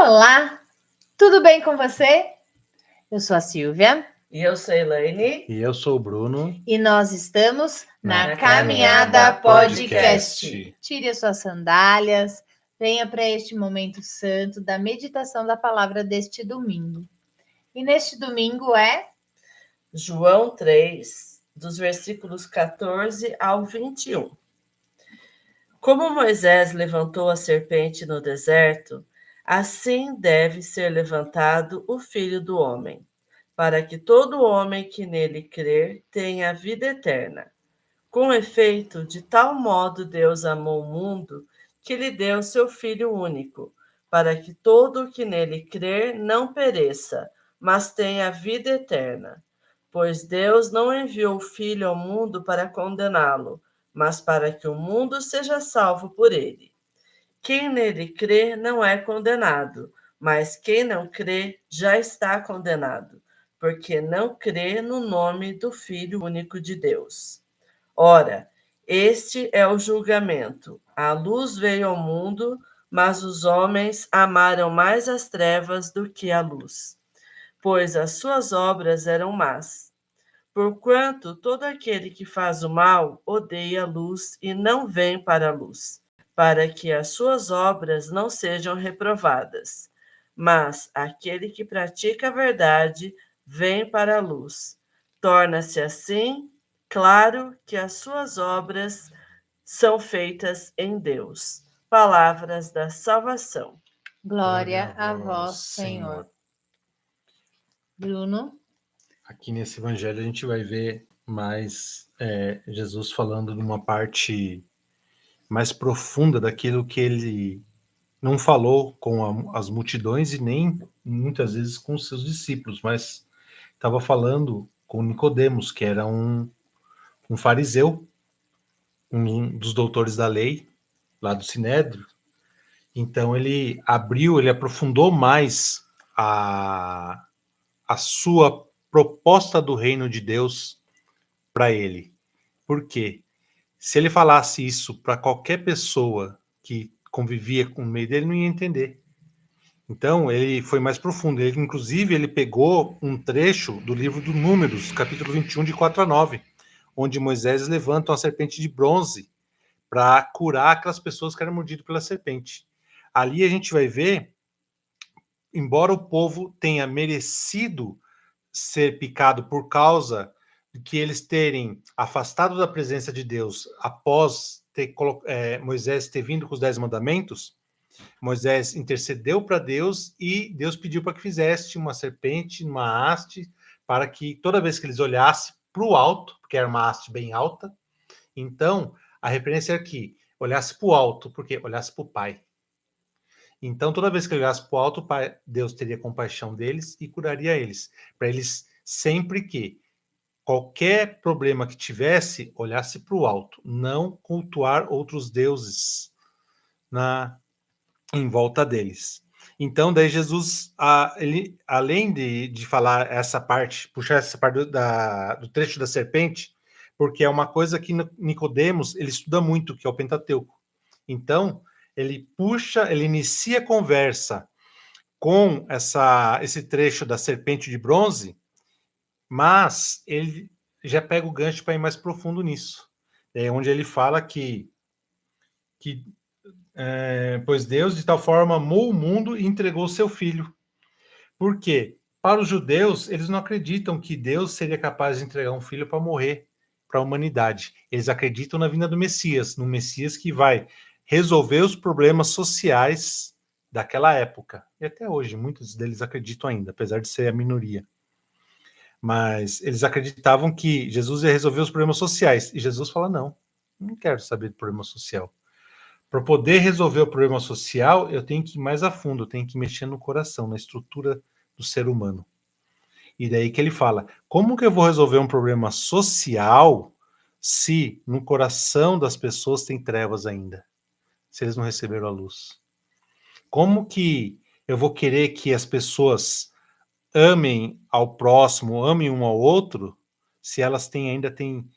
Olá, tudo bem com você? Eu sou a Silvia. E eu sou a Elaine. E eu sou o Bruno. E nós estamos Na Caminhada Caminhada Podcast. Tire as suas sandálias, venha para este momento santo da meditação da palavra deste domingo. E neste domingo é João 3, dos versículos 14 ao 21. Como Moisés levantou a serpente no deserto, assim deve ser levantado o Filho do Homem, para que todo homem que nele crer tenha a vida eterna. Com efeito, de tal modo Deus amou o mundo, que lhe deu seu Filho único, para que todo o que nele crer não pereça, mas tenha a vida eterna. Pois Deus não enviou o Filho ao mundo para condená-lo, mas para que o mundo seja salvo por ele. Quem nele crê não é condenado, mas quem não crê já está condenado, porque não crê no nome do Filho único de Deus. Ora, este é o julgamento. A luz veio ao mundo, mas os homens amaram mais as trevas do que a luz, pois as suas obras eram más. Porquanto todo aquele que faz o mal odeia a luz e não vem para a luz, para que as suas obras não sejam reprovadas. Mas aquele que pratica a verdade vem para a luz. Torna-se assim claro que as suas obras são feitas em Deus. Palavras da salvação. Glória a vós, Senhor. Bruno? Aqui nesse evangelho a gente vai ver mais Jesus falando de uma parte mais profunda daquilo que ele não falou com as multidões e nem muitas vezes com os seus discípulos, mas estava falando com Nicodemos, que era um fariseu, um dos doutores da lei, lá do Sinédrio. Então ele aprofundou mais a sua proposta do reino de Deus para ele. Por quê? Se ele falasse isso para qualquer pessoa que convivia com o meio dele, não ia entender. Então ele foi mais profundo. Inclusive, ele pegou um trecho do livro do Números, capítulo 21, de 4 a 9, onde Moisés levanta uma serpente de bronze para curar aquelas pessoas que eram mordidas pela serpente. Ali a gente vai ver, embora o povo tenha merecido ser picado por causa de que eles terem afastado da presença de Deus após Moisés ter vindo com os 10 mandamentos, Moisés intercedeu para Deus e Deus pediu para que fizesse uma serpente, uma haste, para que toda vez que eles olhassem para o alto, porque era uma haste bem alta, então a referência é que olhasse para o alto, porque olhasse para o Pai. Então, toda vez que ele olhasse para o alto, Deus teria compaixão deles e curaria eles. Para eles, sempre que qualquer problema que tivesse, olhasse para o alto. Não cultuar outros deuses em volta deles. Então, daí Jesus, ele, além de falar essa parte, puxar essa parte do trecho da serpente, porque é uma coisa que Nicodemos, ele estuda muito, que é o Pentateuco. Então, ele inicia a conversa com esse trecho da serpente de bronze, mas ele já pega o gancho para ir mais profundo nisso. É onde ele fala pois Deus de tal forma amou o mundo e entregou seu filho. Por quê? Para os judeus, eles não acreditam que Deus seria capaz de entregar um filho para morrer para a humanidade. Eles acreditam na vinda do Messias, no Messias que vai resolver os problemas sociais daquela época. E até hoje, muitos deles acreditam ainda, apesar de ser a minoria. Mas eles acreditavam que Jesus ia resolver os problemas sociais. E Jesus fala, não quero saber do problema social. Para poder resolver o problema social, eu tenho que ir mais a fundo, eu tenho que mexer no coração, na estrutura do ser humano. E daí que ele fala, como que eu vou resolver um problema social se no coração das pessoas tem trevas ainda? Se eles não receberam a luz? Como que eu vou querer que as pessoas amem ao próximo, amem um ao outro, se elas ainda têm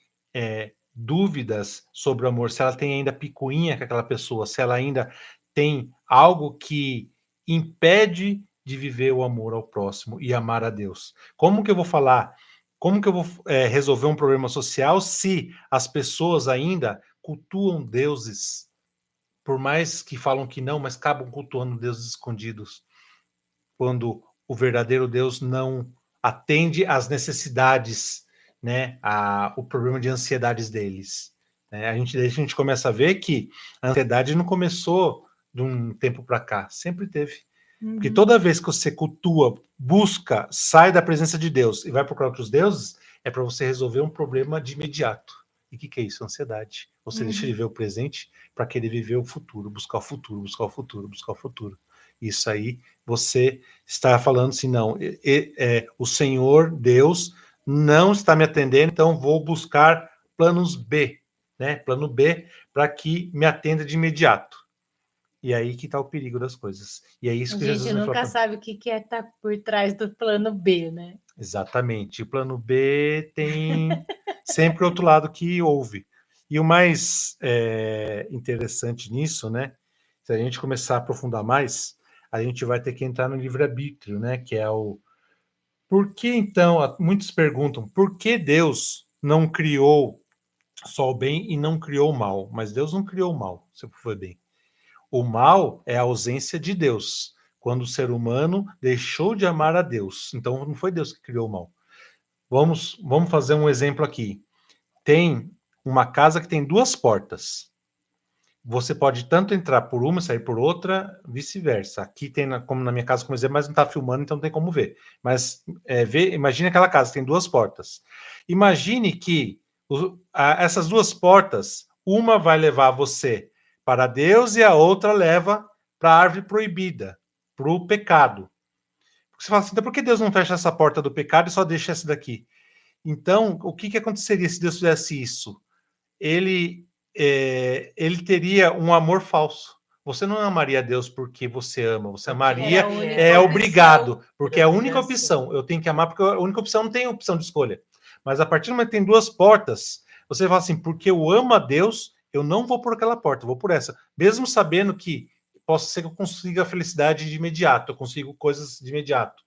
dúvidas sobre o amor, se ela tem ainda picuinha com aquela pessoa, se ela ainda tem algo que impede de viver o amor ao próximo e amar a Deus. Como que eu vou falar? Como que eu vou resolver um problema social se as pessoas ainda cultuam deuses, por mais que falam que não, mas acabam cultuando deuses escondidos, quando o verdadeiro Deus não atende às necessidades, né, o problema de ansiedades deles. A gente começa a ver que a ansiedade não começou de um tempo para cá, sempre teve. Porque toda vez que você cultua, busca, sai da presença de Deus e vai procurar outros deuses, é para você resolver um problema de imediato. E o que é isso? Ansiedade. Você deixa de ver o presente para querer viver o futuro, buscar o futuro, buscar o futuro, buscar o futuro. Isso aí, você está falando assim, não, o Senhor, Deus, não está me atendendo, então vou buscar planos B, né? Plano B para que me atenda de imediato. E aí que está o perigo das coisas. E é isso que Jesus vai falar. A gente nunca sabe o que é estar por trás do plano B, né? Exatamente. O plano B tem sempre outro lado que houve. E o mais interessante nisso, né? Se a gente começar a aprofundar mais, a gente vai ter que entrar no livre-arbítrio, né? Que é o... Por que, então, muitos perguntam, por que Deus não criou só o bem e não criou o mal? Mas Deus não criou o mal, se for bem. O mal é a ausência de Deus, quando o ser humano deixou de amar a Deus. Então, não foi Deus que criou o mal. Vamos fazer um exemplo aqui. Tem uma casa que tem 2 portas. Você pode tanto entrar por uma e sair por outra, vice-versa. Aqui tem, como na minha casa, como exemplo, mas não está filmando, então não tem como ver. Mas imagine aquela casa que tem 2 portas. Imagine que essas 2 portas, uma vai levar você para Deus e a outra leva para a árvore proibida, para o pecado. Você fala assim, então por que Deus não fecha essa porta do pecado e só deixa essa daqui? Então, o que aconteceria se Deus fizesse isso? Ele teria um amor falso. Você não amaria a Deus porque você ama, você amaria obrigado, porque é a única opção. Eu tenho que amar porque a única opção não tem opção de escolha. Mas a partir do momento que tem 2 portas, você fala assim, porque eu amo a Deus, eu não vou por aquela porta, eu vou por essa. Mesmo sabendo que possa ser que eu consiga a felicidade de imediato, eu consigo coisas de imediato,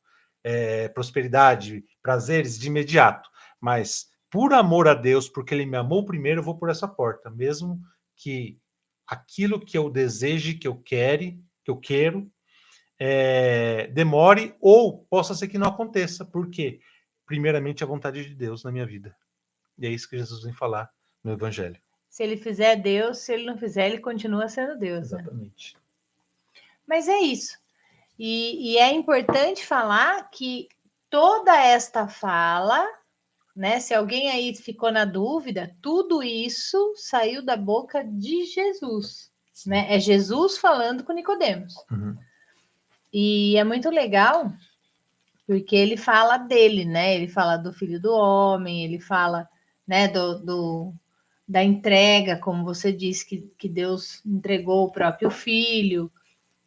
prosperidade, prazeres de imediato. Mas por amor a Deus, porque Ele me amou primeiro, eu vou por essa porta, mesmo que aquilo que eu deseje, que eu quero, demore ou possa ser que não aconteça, porque primeiramente a vontade de Deus na minha vida. E é isso que Jesus vem falar no Evangelho. Se ele fizer Deus, se ele não fizer, ele continua sendo Deus. Exatamente. Né? Mas é isso. E é importante falar que toda esta fala, né? Se alguém aí ficou na dúvida, tudo isso saiu da boca de Jesus, né? É Jesus falando com Nicodemos. E é muito legal porque ele fala dele, né? Ele fala do Filho do Homem, ele fala, né, da entrega, como você disse, que Deus entregou o próprio Filho,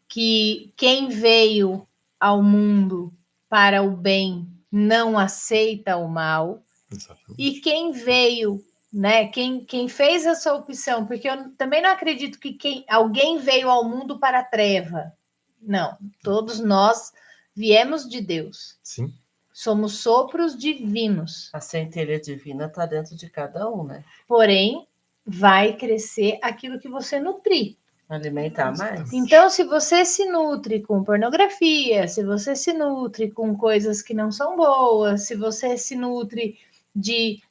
que quem veio ao mundo para o bem não aceita o mal. Exatamente. E quem veio, né? Quem fez essa opção, porque eu também não acredito que alguém veio ao mundo para a treva. Não, todos nós viemos de Deus. Sim. Somos sopros divinos. A centelha divina está dentro de cada um, né? Porém, vai crescer aquilo que você nutrir. Alimentar mais. Então, se você se nutre com pornografia, se você se nutre com coisas que não são boas, se você se nutre de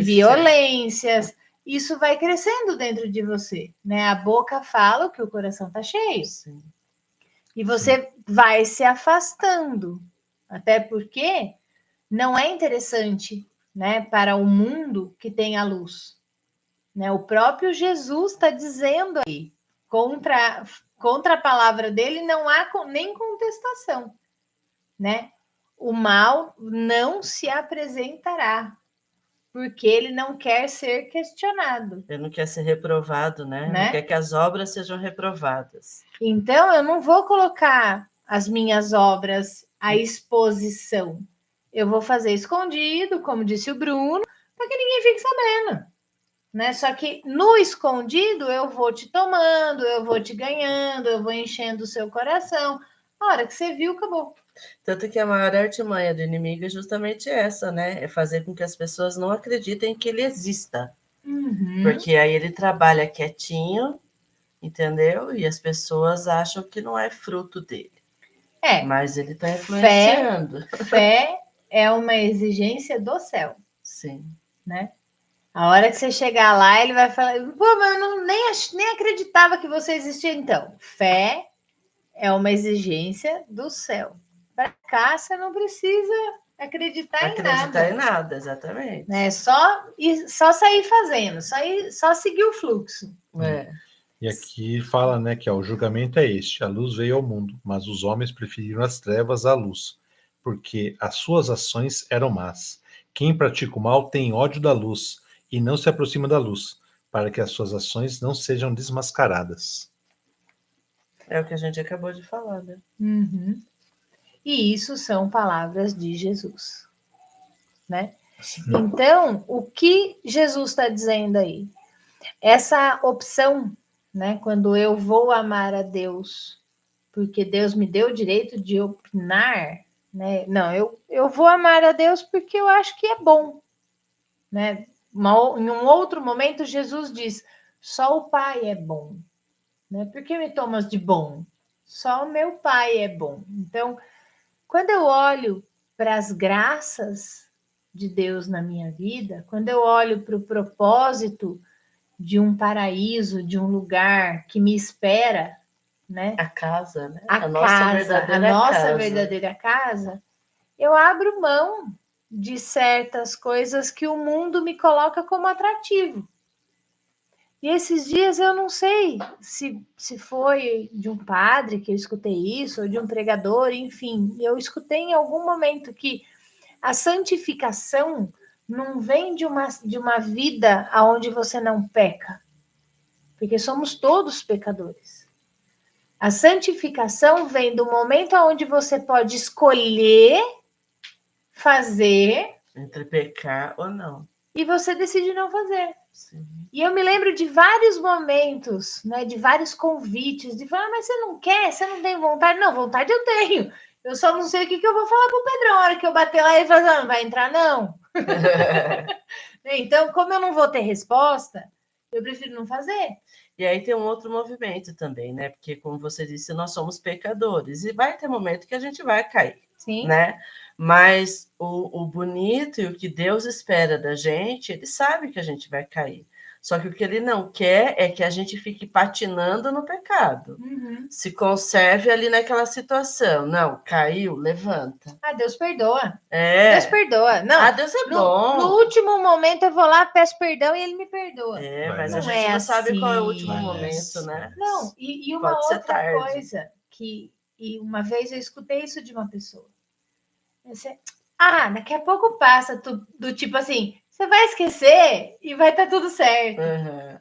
violências, isso vai crescendo dentro de você, né? A boca fala, que o coração está cheio. Sim. E você vai se afastando, até porque não é interessante, né, para o mundo que tem a luz, né? O próprio Jesus está dizendo aí, contra a palavra dele não há nem contestação, né? O mal não se apresentará, porque ele não quer ser questionado. Ele não quer ser reprovado, né? Não quer que as obras sejam reprovadas. Então, eu não vou colocar as minhas obras à exposição. Eu vou fazer escondido, como disse o Bruno, para que ninguém fique sabendo. né? Só que no escondido eu vou te tomando, eu vou te ganhando, eu vou enchendo o seu coração. A hora que você viu, acabou. Tanto que a maior artimanha do inimigo é justamente essa, né? É fazer com que as pessoas não acreditem que ele exista. Uhum. Porque aí ele trabalha quietinho, entendeu? E as pessoas acham que não é fruto dele. Mas ele está influenciando. Fé é uma exigência do céu. Sim. Né? A hora que você chegar lá, ele vai falar: pô, mas eu nem acreditava que você existia. Então, fé é uma exigência do céu. Para cá, você não precisa acreditar em nada, exatamente. Né? Só sair fazendo, só seguir o fluxo. E aqui fala, né, que o julgamento é este: a luz veio ao mundo, mas os homens preferiram as trevas à luz, porque as suas ações eram más. Quem pratica o mal tem ódio da luz e não se aproxima da luz, para que as suas ações não sejam desmascaradas. É o que a gente acabou de falar, né? Uhum. E isso são palavras de Jesus, né? Então, o que Jesus está dizendo aí? Essa opção, né? Quando eu vou amar a Deus, porque Deus me deu o direito de opinar, né? Não, eu vou amar a Deus porque eu acho que é bom, né? Em um outro momento, Jesus diz: só o Pai é bom, né? Por que me tomas de bom? Só o meu Pai é bom. Então, quando eu olho para as graças de Deus na minha vida, quando eu olho para o propósito de um paraíso, de um lugar que me espera, né? A casa, né? A nossa verdadeira casa, eu abro mão de certas coisas que o mundo me coloca como atrativo. E esses dias eu não sei se foi de um padre que eu escutei isso, ou de um pregador, enfim, eu escutei em algum momento que a santificação não vem de uma vida onde você não peca, porque somos todos pecadores. A santificação vem do momento onde você pode escolher fazer entre pecar ou não, e você decide não fazer. Sim. E eu me lembro de vários momentos, né, de vários convites, de falar: mas você não quer? Você não tem vontade? Não, vontade eu tenho. Eu só não sei o que eu vou falar pro Pedrão. A hora que eu bater lá, ele fala: não vai entrar, não. Então, como eu não vou ter resposta, eu prefiro não fazer. E aí tem um outro movimento também, né? Porque, como você disse, nós somos pecadores. E vai ter momento que a gente vai cair. Sim. Né? Mas o bonito e o que Deus espera da gente, ele sabe que a gente vai cair. Só que o que ele não quer é que a gente fique patinando no pecado. Uhum. Se conserve ali naquela situação. Não, caiu, levanta. Ah, Deus perdoa. Deus perdoa. Não, Deus é bom. No último momento eu vou lá, peço perdão e ele me perdoa. Mas a gente não sabe qual é o último momento, né? Não, e uma Pode ser outra tarde. coisa e uma vez eu escutei isso de uma pessoa. Daqui a pouco passa do tipo assim, você vai esquecer e vai estar tudo certo. Uhum.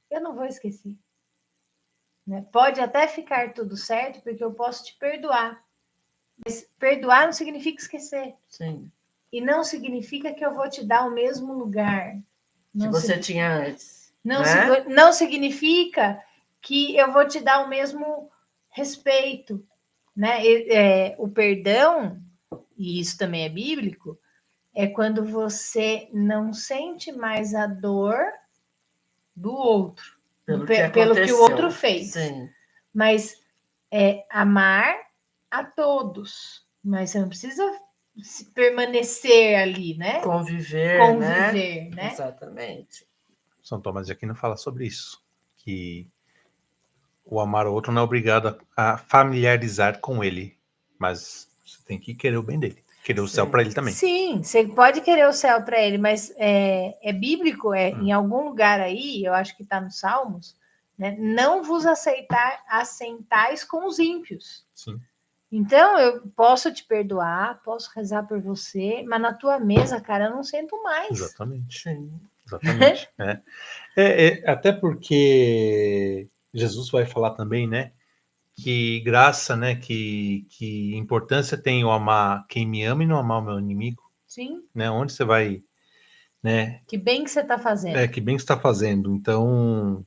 Eu não vou esquecer. Né? Pode até ficar tudo certo, porque eu posso te perdoar. Mas perdoar não significa esquecer. Sim. E não significa que eu vou te dar o mesmo lugar que você tinha antes. Não significa que eu vou te dar o mesmo respeito. Né? O perdão, e isso também é bíblico, é quando você não sente mais a dor do outro, pelo que o outro fez. Sim. Mas é amar a todos, mas você não precisa permanecer ali, né? Conviver, né? Exatamente. São Tomás de Aquino fala sobre isso, que o amar o outro não é obrigado a familiarizar com ele, mas você tem que querer o bem dele, querer o céu para ele também. Sim, você pode querer o céu para ele, mas é bíblico, em algum lugar aí, eu acho que está nos Salmos, né? Não vos assentais com os ímpios. Sim. Então, eu posso te perdoar, posso rezar por você, mas na tua mesa, cara, eu não sento mais. Exatamente. Sim. Exatamente. Até porque Jesus vai falar também, né? Que graça, né? Que importância tem eu amar quem me ama e não amar o meu inimigo. Sim. Né? Onde você vai né? Que bem que você está fazendo. Que bem que está fazendo. Então,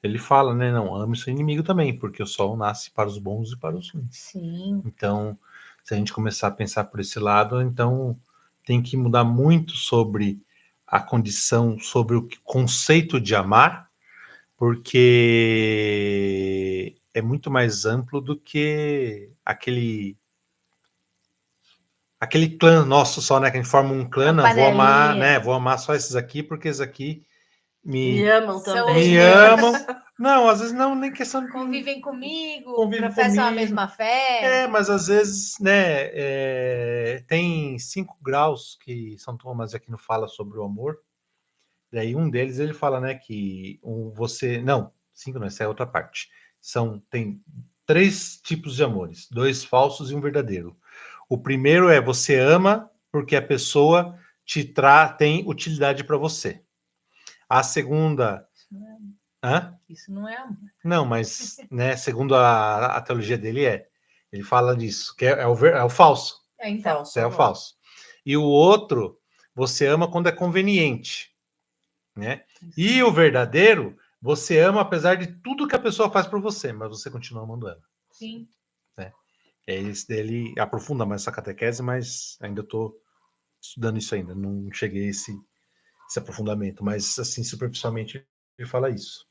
ele fala, né? Não, ame seu inimigo também, porque o sol nasce para os bons e para os ruins. Sim. Então, se a gente começar a pensar por esse lado, então tem que mudar muito sobre a condição, sobre o conceito de amar, porque é muito mais amplo do que aquele clã nosso só, né? Que a gente forma um clã, não, vou amar, né? Vou amar só esses aqui, porque esses aqui me amam também. Me amam. Não, às vezes não, nem questão de... Convivem comigo, professam a mesma fé. Mas às vezes, né, tem 5 graus que São Tomás de Aquino fala sobre o amor. Daí um deles ele fala, né, que você... Não, 5 não, essa é outra parte. Tem 3 tipos de amores, 2 falsos e um verdadeiro. O primeiro é você ama porque a pessoa tem utilidade para você. A segunda... Isso não é amor. Não, mas, né, segundo a teologia dele ele fala disso, que é o falso. Então. É o falso. E o outro, você ama quando é conveniente, né? E o verdadeiro, você ama apesar de tudo que a pessoa faz por você, mas você continua amando ela. Sim. Esse dele aprofunda mais essa catequese, mas ainda estou estudando isso ainda, não cheguei a esse aprofundamento, mas assim, superficialmente ele fala isso.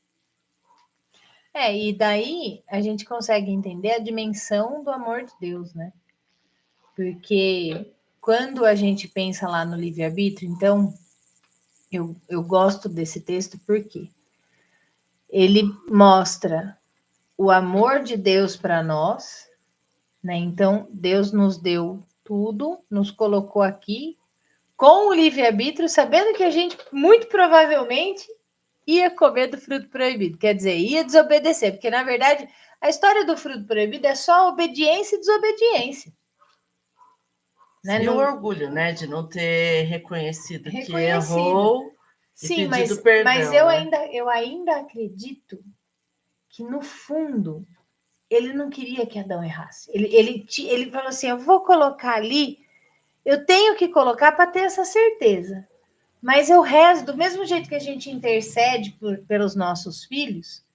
E daí a gente consegue entender a dimensão do amor de Deus, né? Porque quando a gente pensa lá no livre-arbítrio, então, eu gosto desse texto porque ele mostra o amor de Deus para nós, né? Então, Deus nos deu tudo, nos colocou aqui com o livre-arbítrio, sabendo que a gente muito provavelmente ia comer do fruto proibido, quer dizer, ia desobedecer, porque na verdade a história do fruto proibido é só obediência e desobediência. Né? No orgulho, né, de não ter reconhecido que errou. Sim, mas eu ainda acredito que no fundo ele não queria que Adão errasse. Ele falou assim: eu vou colocar ali, eu tenho que colocar para ter essa certeza. Mas eu rezo, do mesmo jeito que a gente intercede pelos nossos filhos,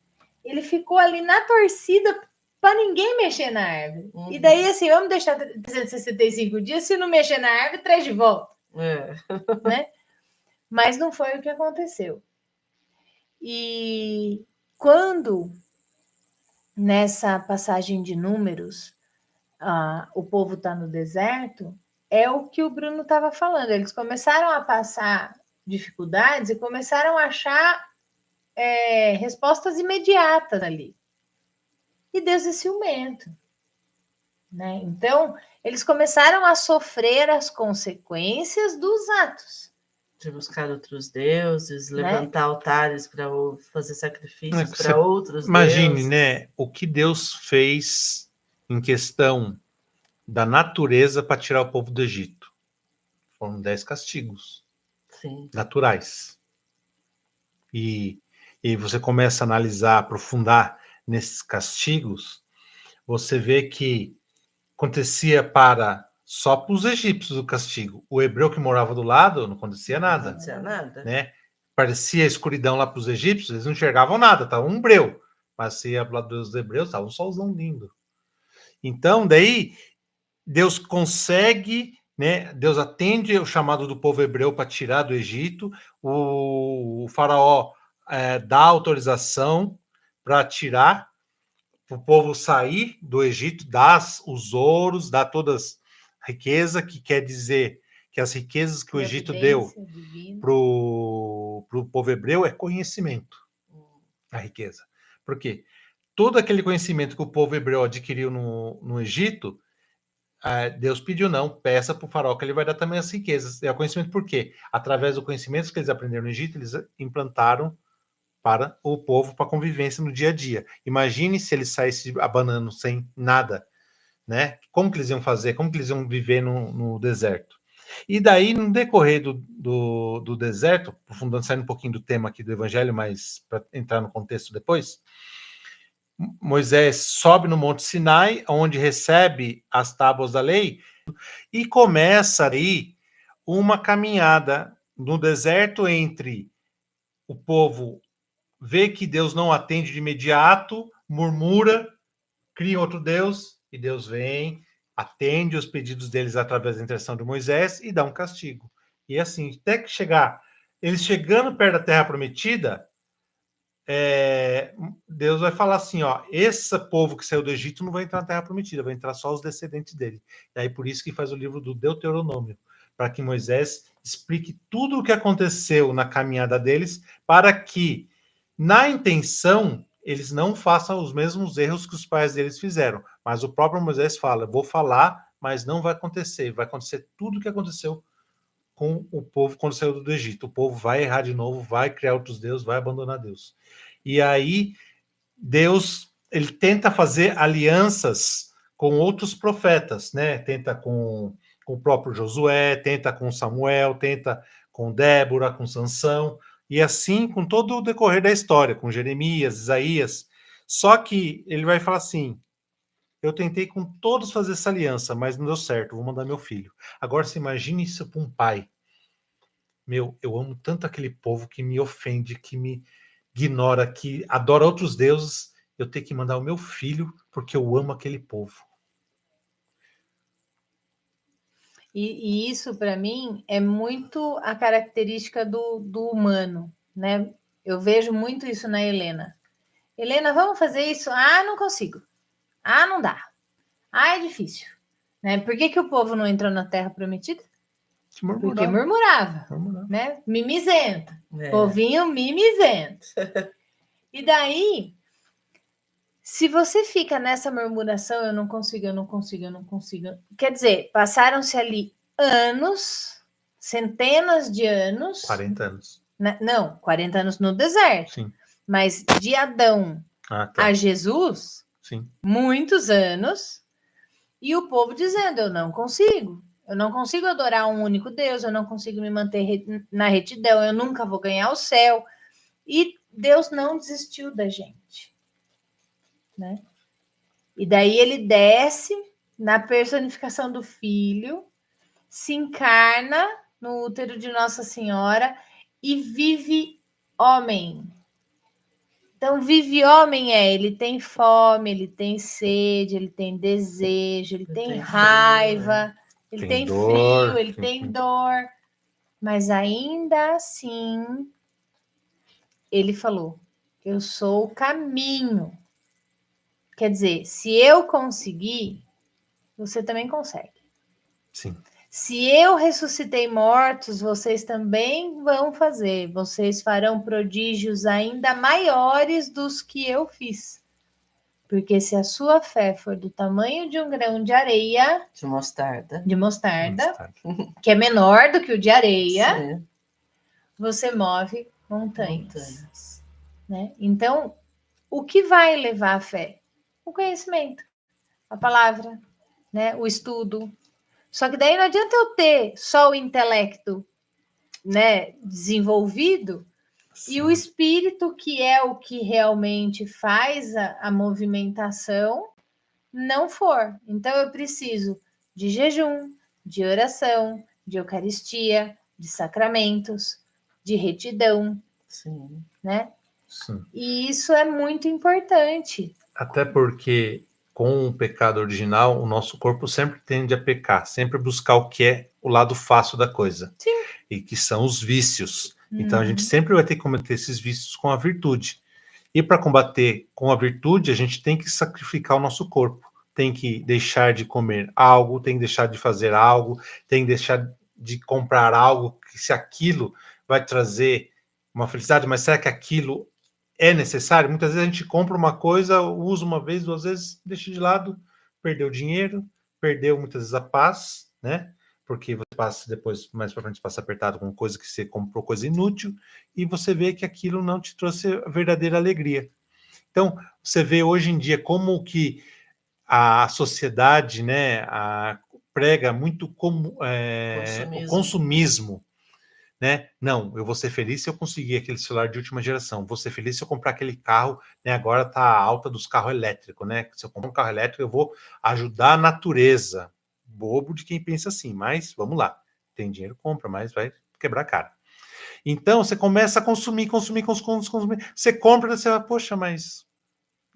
ele ficou ali na torcida para ninguém mexer na árvore. Uhum. E daí, assim, vamos deixar 365 dias, se não mexer na árvore, traz de volta. Né? Mas não foi o que aconteceu. E quando, nessa passagem de Números, o povo está no deserto, é o que o Bruno estava falando. Eles começaram a passar dificuldades e começaram a achar respostas imediatas ali. E Deus é ciumento, né? Então, eles começaram a sofrer as consequências dos atos. De buscar outros deuses, levantar altares para fazer sacrifícios para outros imagine, deuses. Né? O que Deus fez em questão da natureza para tirar o povo do Egito. Foram 10 castigos. Sim. Naturais. E você começa a analisar, aprofundar nesses castigos, você vê que acontecia só para os egípcios o castigo. O hebreu que morava do lado não acontecia nada. Não acontecia nada. Né? Parecia escuridão lá para os egípcios, eles não enxergavam nada, estava um breu. Mas se ia para lado dos hebreus, estava um solzão lindo. Então, daí, Deus consegue, né? Deus atende o chamado do povo hebreu para tirar do Egito. O faraó dá autorização para tirar, para o povo sair do Egito, dá os ouros, dá todas a riqueza, que quer dizer que as riquezas que o Egito deu para o povo hebreu é conhecimento, a riqueza. Por quê? Todo aquele conhecimento que o povo hebreu adquiriu no Egito, Deus pediu não, peça para o faraó que ele vai dar também as riquezas. É o conhecimento por quê? Através do conhecimento que eles aprenderam no Egito, eles implantaram para o povo, para a convivência no dia a dia. Imagine se eles saíssem abanando sem nada, né? Como que eles iam fazer? Como que eles iam viver no deserto? E daí, no decorrer do deserto, aprofundando, saindo um pouquinho do tema aqui do Evangelho, mas para entrar no contexto depois, Moisés sobe no Monte Sinai, onde recebe as tábuas da lei, e começa aí uma caminhada no deserto entre o povo vê que Deus não atende de imediato, murmura, cria outro Deus, e Deus vem, atende os pedidos deles através da intercessão de Moisés e dá um castigo. E assim, até que eles chegando perto da Terra Prometida, Deus vai falar assim, ó, esse povo que saiu do Egito não vai entrar na Terra Prometida, vai entrar só os descendentes dele. E aí por isso que faz o livro do Deuteronômio, para que Moisés explique tudo o que aconteceu na caminhada deles, para que, na intenção, eles não façam os mesmos erros que os pais deles fizeram. Mas o próprio Moisés fala, vou falar, mas não vai acontecer tudo o que aconteceu com o povo quando saiu do Egito. O povo vai errar de novo, vai criar outros deuses, vai abandonar Deus. E aí, Deus, ele tenta fazer alianças com outros profetas, né? Tenta com o próprio Josué, tenta com Samuel, tenta com Débora, com Sansão, e assim com todo o decorrer da história, com Jeremias, Isaías. Só que ele vai falar assim, eu tentei com todos fazer essa aliança, mas não deu certo, vou mandar meu filho. Agora, você imagine isso para um pai. Meu, eu amo tanto aquele povo que me ofende, que me ignora, que adora outros deuses, eu tenho que mandar o meu filho porque eu amo aquele povo. E isso, para mim, é muito a característica do humano, né? Eu vejo muito isso na Helena. Helena, vamos fazer isso? Ah, não consigo. Ah, não dá. Ah, é difícil. Né? Por que o povo não entrou na Terra Prometida? Porque murmurava. Né? Mimizento. Povinho mimizento. E daí, se você fica nessa murmuração, eu não consigo, eu não consigo, eu não consigo. Quer dizer, passaram-se ali anos, centenas de anos. 40 anos. Não, 40 anos no deserto. Sim. Mas de Adão a Jesus, sim, muitos anos, e o povo dizendo, eu não consigo adorar um único Deus, eu não consigo me manter na retidão, eu nunca vou ganhar o céu. E Deus não desistiu da gente. Né? E daí ele desce na personificação do Filho, se encarna no útero de Nossa Senhora e vive homem. Então, vive homem ele tem fome, ele tem sede, ele tem desejo, ele tem raiva, ele tem frio, ele tem dor. Mas ainda assim, ele falou, eu sou o caminho. Quer dizer, se eu conseguir, você também consegue. Sim. Se eu ressuscitei mortos, vocês também vão fazer. Vocês farão prodígios ainda maiores dos que eu fiz. Porque se a sua fé for do tamanho de um grão de areia... De mostarda. Que é menor do que o de areia, sim, você move montanhas. Né? Então, o que vai levar a fé? O conhecimento, a palavra, né? O estudo. Só que daí não adianta eu ter só o intelecto, né, desenvolvido, sim, e o espírito, que é o que realmente faz a movimentação, não for. Então eu preciso de jejum, de oração, de eucaristia, de sacramentos, de retidão, sim, né? Sim. E isso é muito importante. Até porque com o pecado original, o nosso corpo sempre tende a pecar, sempre buscar o que é o lado fácil da coisa. Sim. E que são os vícios. Então a gente sempre vai ter que combater esses vícios com a virtude. E para combater com a virtude, a gente tem que sacrificar o nosso corpo. Tem que deixar de comer algo, tem que deixar de fazer algo, tem que deixar de comprar algo, que se aquilo vai trazer uma felicidade, mas será que aquilo é necessário? Muitas vezes a gente compra uma coisa, usa uma vez, 2 vezes, deixa de lado, perdeu dinheiro, perdeu muitas vezes a paz, né? Porque você passa depois, mais para frente, passa apertado com coisa que você comprou, coisa inútil, e você vê que aquilo não te trouxe a verdadeira alegria. Então, você vê hoje em dia como que a sociedade, né, prega muito como o consumismo. Né? Não, eu vou ser feliz se eu conseguir aquele celular de última geração, vou ser feliz se eu comprar aquele carro, né? Agora tá a alta dos carros elétricos, né? Se eu comprar um carro elétrico, eu vou ajudar a natureza. Bobo de quem pensa assim, mas vamos lá. Tem dinheiro, compra, mas vai quebrar a cara. Então, você começa a consumir. Você compra, você fala, poxa, mas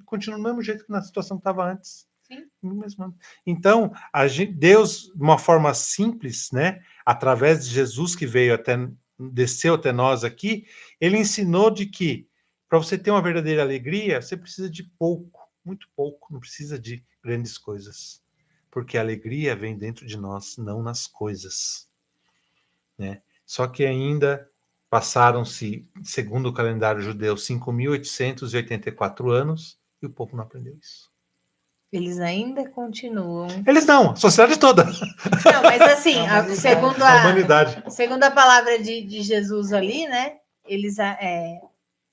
continua do mesmo jeito que na situação que estava antes. Sim. Então, Deus, de uma forma simples, né, através de Jesus que desceu até nós aqui, ele ensinou de que para você ter uma verdadeira alegria, você precisa de pouco, muito pouco, não precisa de grandes coisas. Porque a alegria vem dentro de nós, não nas coisas. Né? Só que ainda passaram-se, segundo o calendário judeu, 5.884 anos e o povo não aprendeu isso. Eles ainda continuam. Eles não, a sociedade toda. Não, mas assim, segundo a humanidade. Segundo a palavra de Jesus ali, né?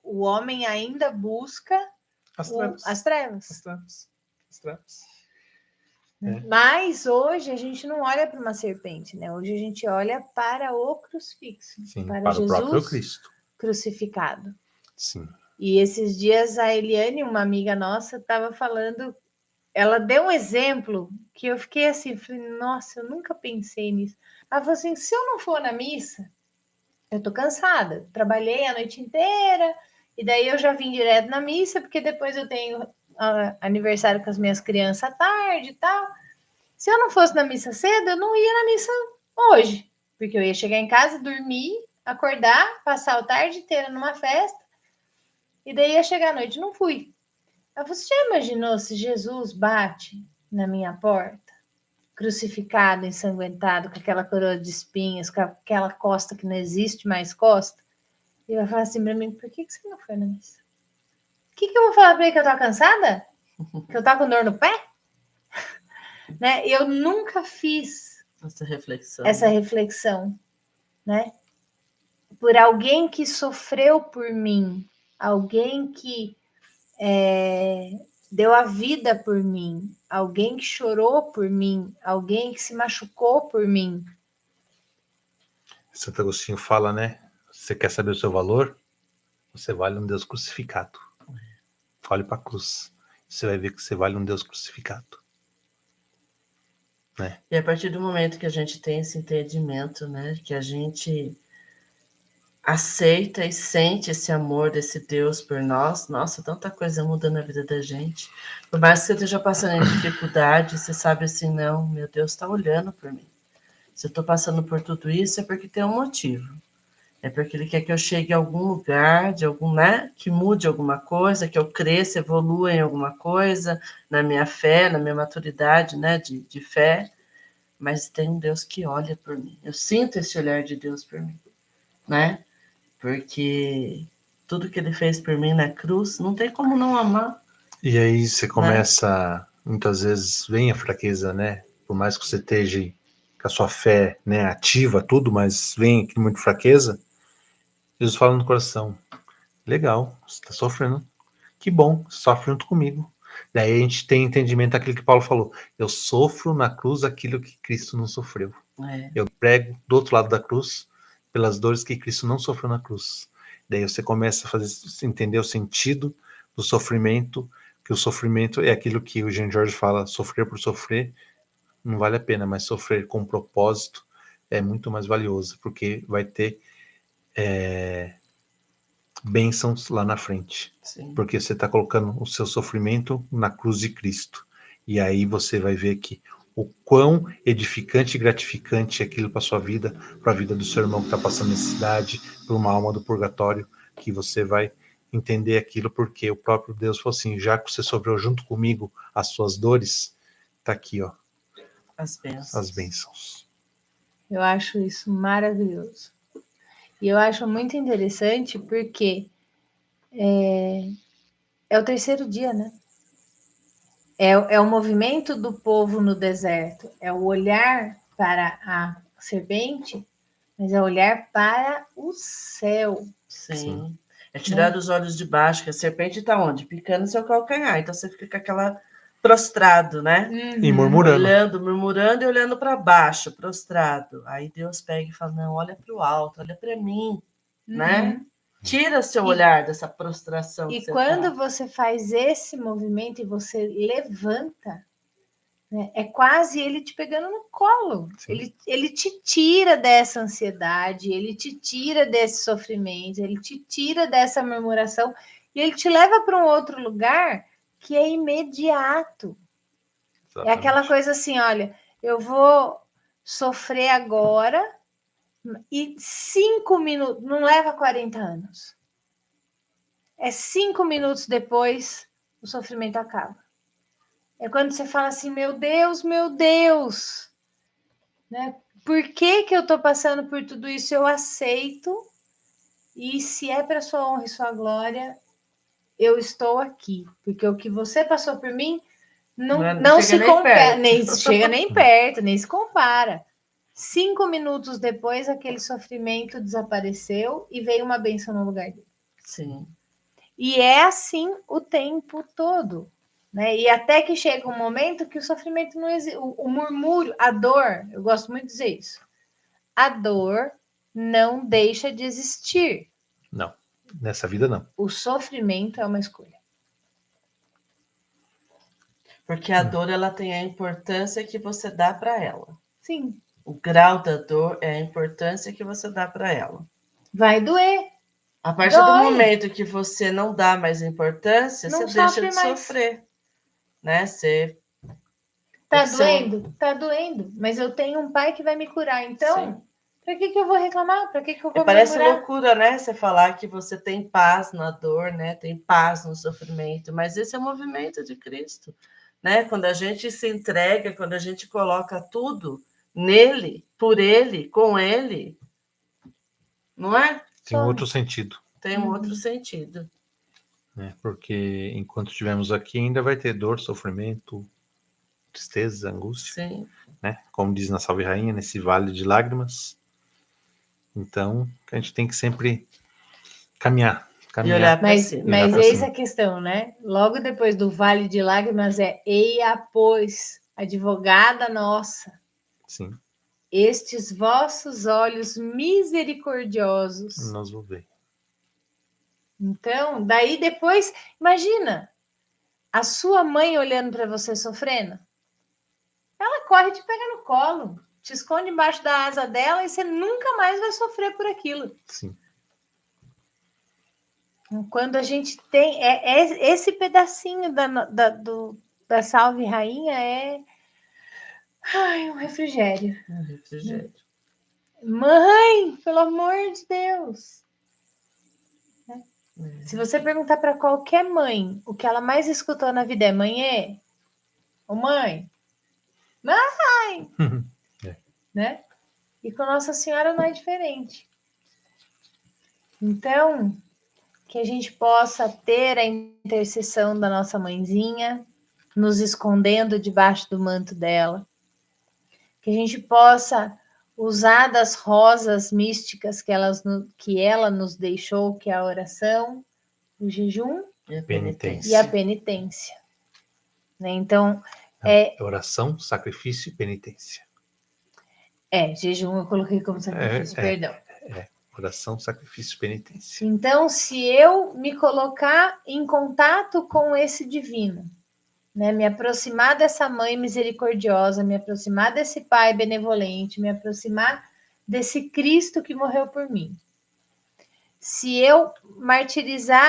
O homem ainda busca As trevas. As trevas. Mas hoje a gente não olha para uma serpente, né? Hoje a gente olha para o crucifixo. Sim, para Jesus o próprio Cristo crucificado. Sim. E esses dias a Eliane, uma amiga nossa, estava falando. Ela deu um exemplo que eu fiquei assim, falei, nossa, eu nunca pensei nisso. Ela falou assim, se eu não for na missa, eu tô cansada. Trabalhei a noite inteira, e daí eu já vim direto na missa, porque depois eu tenho aniversário com as minhas crianças à tarde e tal. Se eu não fosse na missa cedo, eu não ia na missa hoje, porque eu ia chegar em casa, dormir, acordar, passar a tarde inteira numa festa, e daí ia chegar à noite. Não fui. Você já imaginou se Jesus bate na minha porta, crucificado, ensanguentado, com aquela coroa de espinhos, com aquela costa que não existe mais costa? E vai falar assim para mim, por que você não foi na missa? O que eu vou falar para ele, que eu tô cansada? Que eu tô com dor no pé? Né? Eu nunca fiz essa reflexão, né? Por alguém que sofreu por mim, alguém que deu a vida por mim, alguém que chorou por mim, alguém que se machucou por mim. Santo Agostinho fala, né? Você quer saber o seu valor? Você vale um Deus crucificado. Olhe para a cruz. Você vai ver que você vale um Deus crucificado. Né? E a partir do momento que a gente tem esse entendimento, né? Que a gente aceita e sente esse amor desse Deus por nós, nossa, tanta coisa muda na vida da gente. Por mais que você esteja passando em dificuldade, você sabe assim, não, meu Deus está olhando por mim. Se eu estou passando por tudo isso, é porque tem um motivo. É porque Ele quer que eu chegue a algum lugar, né, que mude alguma coisa, que eu cresça, evolua em alguma coisa, na minha fé, na minha maturidade, né, de fé. Mas tem um Deus que olha por mim. Eu sinto esse olhar de Deus por mim, né? Porque tudo que Ele fez por mim na cruz, não tem como não amar. E aí você começa, muitas vezes, vem a fraqueza, né? Por mais que você esteja com a sua fé, né, ativa, tudo, mas vem aqui muita fraqueza. Jesus fala no coração, legal, você está sofrendo, que bom, sofre junto comigo. Daí a gente tem entendimento daquilo que Paulo falou, eu sofro na cruz aquilo que Cristo não sofreu. Eu prego do outro lado da cruz pelas dores que Cristo não sofreu na cruz. Daí você começa a entender o sentido do sofrimento, que o sofrimento é aquilo que o Jean George fala, sofrer por sofrer não vale a pena, mas sofrer com propósito é muito mais valioso, porque vai ter bênçãos lá na frente. Sim. Porque você está colocando o seu sofrimento na cruz de Cristo. E aí você vai ver que o quão edificante e gratificante é aquilo para sua vida, para a vida do seu irmão que está passando necessidade, por uma alma do purgatório, que você vai entender aquilo, porque o próprio Deus falou assim, já que você sofreu junto comigo as suas dores, tá aqui, ó. As bênçãos. As bênçãos. Eu acho isso maravilhoso. E eu acho muito interessante porque é o terceiro dia, né? É o movimento do povo no deserto, é o olhar para a serpente, mas é olhar para o céu. Sim. É tirar os olhos de baixo, que a serpente está onde? Picando seu calcanhar. Então você fica com aquela prostrado, né? E murmurando. Murmurando e olhando para baixo, prostrado. Aí Deus pega e fala, não, olha para o alto, olha para mim, né? Tira seu olhar dessa prostração. E quando você faz esse movimento e você levanta, né? É quase ele te pegando no colo. Ele te tira dessa ansiedade, ele te tira desse sofrimento, ele te tira dessa murmuração e ele te leva para um outro lugar que é imediato. Exatamente. É aquela coisa assim, olha, eu vou sofrer agora e 5 minutos, não leva 40 anos. É 5 minutos depois, o sofrimento acaba. É quando você fala assim, meu Deus, né? Por que eu estou passando por tudo isso? Eu aceito, e se é para sua honra e sua glória, eu estou aqui. Porque o que você passou por mim não se compara, nem chega nem perto, nem se compara. 5 minutos depois, aquele sofrimento desapareceu e veio uma bênção no lugar dele. Sim. E é assim o tempo todo, né? E até que chega um momento que o sofrimento não existe, o murmúrio, a dor, eu gosto muito de dizer isso, a dor não deixa de existir. Não, nessa vida não. O sofrimento é uma escolha. Porque a dor, ela tem a importância que você dá para ela. Sim. O grau da dor é a importância que você dá para ela. Vai doer. A partir do momento que você não dá mais importância, não você deixa de sofrer. Né? Você... Tá doendo? Tá doendo. Mas eu tenho um pai que vai me curar. Então, para que eu vou reclamar? Para que eu vou Parece loucura, né? Você falar que você tem paz na dor, né? Tem paz no sofrimento. Mas esse é o movimento de Cristo. Né? Quando a gente se entrega, quando a gente coloca tudo nele, por ele, com ele, não é? Tem outro sentido. Tem um outro sentido. Porque enquanto estivermos aqui, ainda vai ter dor, sofrimento, tristeza, angústia. Sim. Né? Como diz na Salve Rainha, nesse vale de lágrimas. Então, a gente tem que sempre caminhar. E olhar para cima. Mas eis a questão, né? Logo depois do vale de lágrimas eia, pois, advogada nossa. Sim. Estes vossos olhos misericordiosos. Nós vamos ver. Então, daí depois, imagina, a sua mãe olhando para você sofrendo. Ela corre e te pega no colo, te esconde embaixo da asa dela e você nunca mais vai sofrer por aquilo. Sim. Quando a gente tem esse pedacinho da Salve Rainha um refrigério. Um refrigério. Mãe, pelo amor de Deus. Se você perguntar para qualquer mãe o que ela mais escutou na vida é mãe, ô mãe, mãe, né? E com Nossa Senhora não é diferente. Então, que a gente possa ter a intercessão da nossa mãezinha, nos escondendo debaixo do manto dela. Que a gente possa usar das rosas místicas que ela nos deixou, que é a oração, o jejum e a penitência. Né? Então, oração, sacrifício e penitência. Jejum eu coloquei como sacrifício, perdão. Oração, sacrifício, penitência. Então, se eu me colocar em contato com esse divino, né, me aproximar dessa mãe misericordiosa, me aproximar desse pai benevolente, me aproximar desse Cristo que morreu por mim. Se eu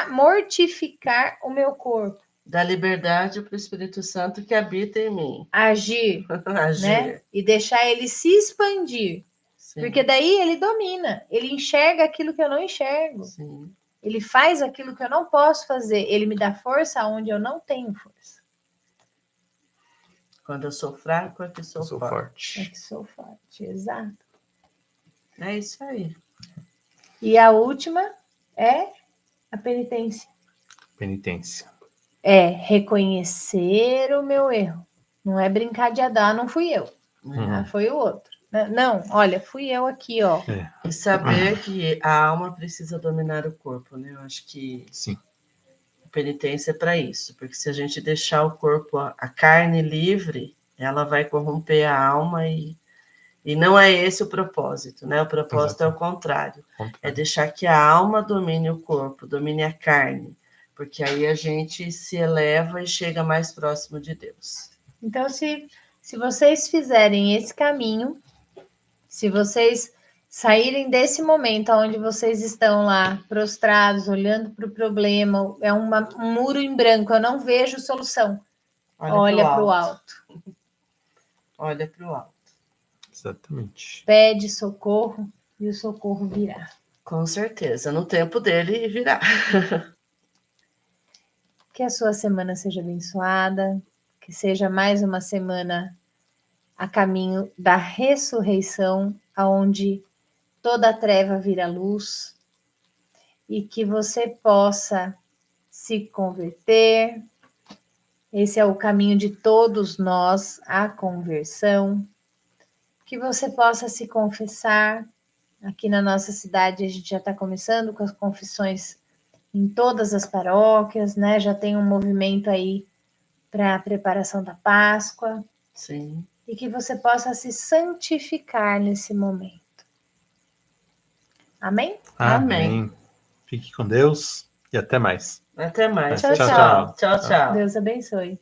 mortificar o meu corpo. Dá liberdade para o Espírito Santo que habita em mim. Agir. Né? E deixar ele se expandir. Sim. Porque daí ele domina, ele enxerga aquilo que eu não enxergo. Sim. Ele faz aquilo que eu não posso fazer, ele me dá força onde eu não tenho força. Quando eu sou fraco, é que sou forte. É que sou forte, exato. É isso aí. E a última é a penitência. Penitência. É reconhecer o meu erro. Não é brincar de Adão, não fui eu. Foi o outro. Não, olha, fui eu aqui, ó. E saber que a alma precisa dominar o corpo, né? Eu acho que sim. A penitência é para isso, porque se a gente deixar o corpo, a carne livre, ela vai corromper a alma e não é esse o propósito, né? O propósito é o contrário. É deixar que a alma domine o corpo, domine a carne, porque aí a gente se eleva e chega mais próximo de Deus. Então, se Se vocês fizerem esse caminho, se vocês saírem desse momento onde vocês estão lá prostrados, olhando para o problema, é um muro em branco, eu não vejo solução. Olha para o alto. Olha para o alto. Exatamente. Pede socorro e o socorro virá. Com certeza, no tempo dele virá. Que a sua semana seja abençoada, que seja mais uma semana a caminho da ressurreição, aonde toda a treva vira luz, e que você possa se converter. Esse é o caminho de todos nós, a conversão. Que você possa se confessar. Aqui na nossa cidade a gente já está começando com as confissões em todas as paróquias, né? Já tem um movimento aí para a preparação da Páscoa. Sim. E que você possa se santificar nesse momento. Amém? Amém. Fique com Deus e até mais. Até mais. Tchau, Tchau, tchau. Deus abençoe.